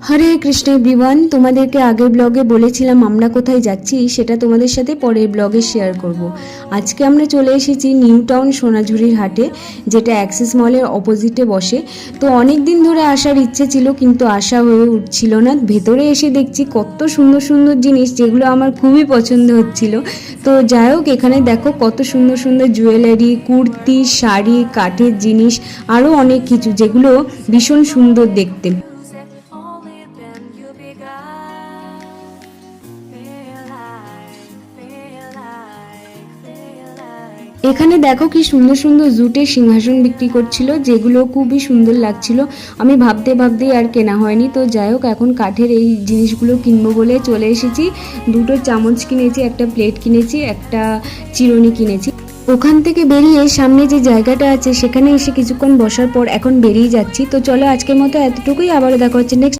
হরে Krishna everyone, তোমাদেরকে আগের ব্লগে বলেছিলাম আমরা কোথায় যাচ্ছি, সেটা তোমাদের সাথে পরের ব্লগে শেয়ার করব। আজকে আমরা চলে এসেছি নিউ টাউন সোনাঝুরির হাটে, যেটা অ্যাক্সিস মলের অপোজিটে বসে। তো অনেক দিন ধরে আসার ইচ্ছে ছিল, কিন্তু আসা হয়ে উঠছিল না। ভেতরে এসে দেখছি কত সুন্দর সুন্দর জিনিস, যেগুলো আমার খুবই পছন্দ হচ্ছিল। তো যাই হোক, এখানে দেখো কত সুন্দর সুন্দর জুয়েলারি, কুর্তি, শাড়ি, কাঠের জিনিস, আরও অনেক কিছু, যেগুলো ভীষণ সুন্দর দেখতে। এখানে দেখো কি সুন্দর সুন্দর জুটের সিংহাসন বিক্রি করছিল, যেগুলো খুবই সুন্দর লাগছিল। আমি ভাবতে ভাবতেই আর কেনা হয়নি। তো যাই হোক, এখন কাঠের এই জিনিসগুলো কিনবো বলে চলে এসেছি। দুটো চামচ কিনেছি, একটা প্লেট কিনেছি, একটা চিরুনি কিনেছি। ওখান থেকে বেরিয়ে সামনে যে জায়গাটা আছে সেখানে এসে কিছুক্ষণ বসার পর এখন বেরিয়ে যাচ্ছি। তো চলো, আজকের মতো এতটুকুই। আবারও দেখা হচ্ছে নেক্সট